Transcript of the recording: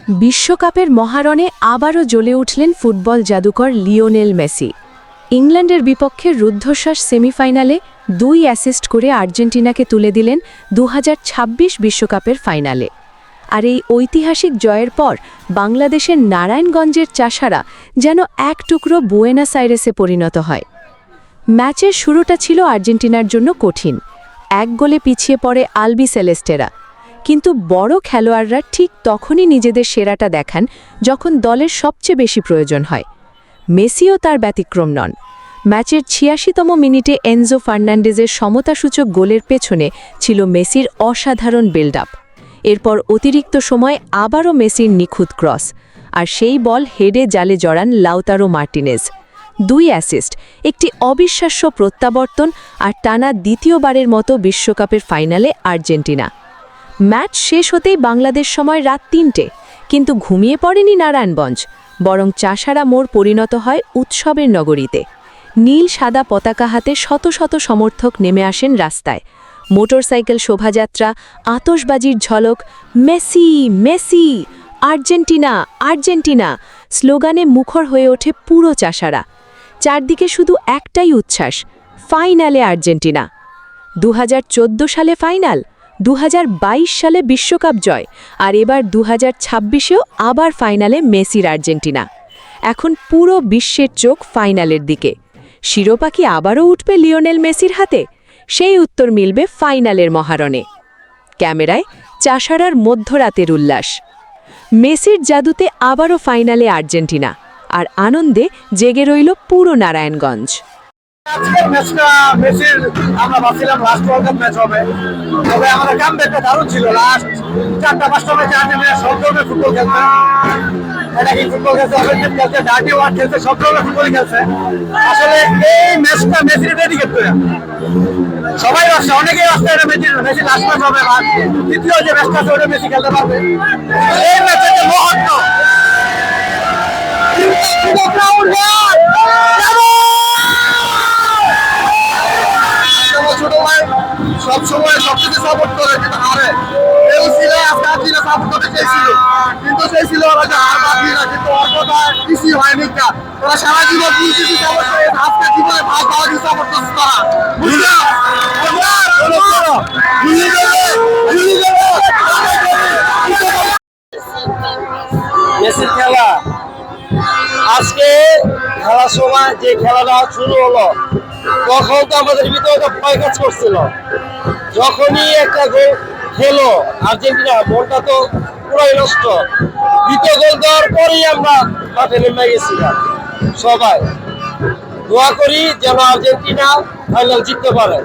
বিশ্বকাপের মহারণে আবারও জ্বলে উঠলেন ফুটবল জাদুকর লিওনেল মেসি। ইংল্যান্ডের বিপক্ষে রুদ্ধশ্বাস সেমিফাইনালে 2 অ্যাসিস্ট করে আর্জেন্টিনাকে তুলে দিলেন 2026 বিশ্বকাপের ফাইনালে। আর এই ঐতিহাসিক জয়ের পর বাংলাদেশের নারায়ণগঞ্জের চাষারা যেন এক টুকরো বুয়েনাস আইরেসে পরিণত হয়। ম্যাচের শুরুটা ছিল আর্জেন্টিনার জন্য কঠিন। 1 গোলে পিছিয়ে পড়ে আলবি সেলেস্টেরা। কিন্তু বড় খেলোয়াড়রা ঠিক তখনই নিজেদের সেরাটা দেখান যখন দলের সবচেয়ে বেশি প্রয়োজন হয়। মেসিও তার ব্যতিক্রম নন। ম্যাচের ৮৬তম মিনিটে এনজো ফার্নান্ডেজের সমতাসূচক গোলের পেছনে ছিল মেসির অসাধারণ বিল্ড আপ। এরপর অতিরিক্ত সময় আবারও মেসির নিখুঁত ক্রস, আর সেই বল হেডে জালে জড়ান লাউতারো মার্টিনেজ। 2 অ্যাসিস্ট, একটি অবিশ্বাস্য প্রত্যাবর্তন, আর টানা দ্বিতীয়বারের মতো বিশ্বকাপের ফাইনালে আর্জেন্টিনা। ম্যাচ শেষ হতেই বাংলাদেশ সময় রাত ৩টে, কিন্তু ঘুমিয়ে পড়েনি নারায়ণগঞ্জ, বরং চাষারা মোড় পরিণত হয় উৎসবের নগরীতে। নীল সাদা পতাকা হাতে শত শত সমর্থক নেমে আসেন রাস্তায়। মোটরসাইকেল শোভাযাত্রা, আতশবাজির ঝলক, মেসি মেসি, আর্জেন্টিনা আর্জেন্টিনা স্লোগানে মুখর হয়ে ওঠে পুরো চাষারা। চারদিকে শুধু একটাই উচ্ছ্বাস, ফাইনালে আর্জেন্টিনা। 2014 সালে ফাইনাল, 2022 সালে বিশ্বকাপ জয়, আর এবার 2026-এও আবার ফাইনালে মেসির আর্জেন্টিনা। এখন পুরো বিশ্বের চোখ ফাইনালের দিকে। শিরোপা কি আবারও উঠবে লিওনেল মেসির হাতে? সেই উত্তর মিলবে ফাইনালের মহারণে। ক্যামেরায় চাষারার মধ্যরাতের উল্লাস। মেসির জাদুতে আবারও ফাইনালে আর্জেন্টিনা, আর আনন্দে জেগে রইল পুরো নারায়ণগঞ্জ। আজকের ম্যাচটা মেসির আমরা ভাবছিলাম লাস্ট ওয়ার্ল্ড কাপ ম্যাচ হবে, তবে আমাদের কামব্যাকটা দারুণ ছিল। লাস্ট 4-5টা ম্যাচে আর্জেন্টিনা সব ধরনের ফুটবল খেলছে। অ্যাটাকিং ফুটবল খেলছে, অফেন্সিভ খেলছে, ডার্টি ওয়ার্ক খেলছে, সব ধরনের ফুটবল খেলছে। আসলে এই ম্যাচটা মেসির ডেডিকেট করে সবাই আসছে, অনেকেই আসছে এটা মেসি লাস্ট ম্যাচ হবে, বা দ্বিতীয় যে ম্যাচটা আছে ওটা মেসি খেলতে পারবে। এই ম্যাচের যে মুহূর্ত সবসময় সবকিছু সাপোর্ট করে, কিন্তু হারে কেউ ছিল আজকে আর্জেন্টিনা সাপোর্ট করতে চেয়েছিল, কিন্তু সেই ছিল ওরা যে হার বাদ দিয়ে না, কিন্তু ওর কথা কিছুই হয়নি। ওরা সারা জীবন কিছু সাপোর্ট করে, আজকে জীবনে ভাগ পাওয়া কিছু সাপোর্ট করছে তারা। মেসির খেলা আজকে খেলার সময় যে খেলাটা শুরু হলো, তখন তো আমাদের ভিতরে ভয় কাজ করছিল। যখনই একটা গোল খেলো আর্জেন্টিনা, মনটা তো পুরাই নষ্ট। দ্বিতীয় গোল দেওয়ার পরেই আমরা মাঠে নেমে গেছিলাম। সবাই দোয়া করি যেন আর্জেন্টিনা ফাইনাল জিততে পারে।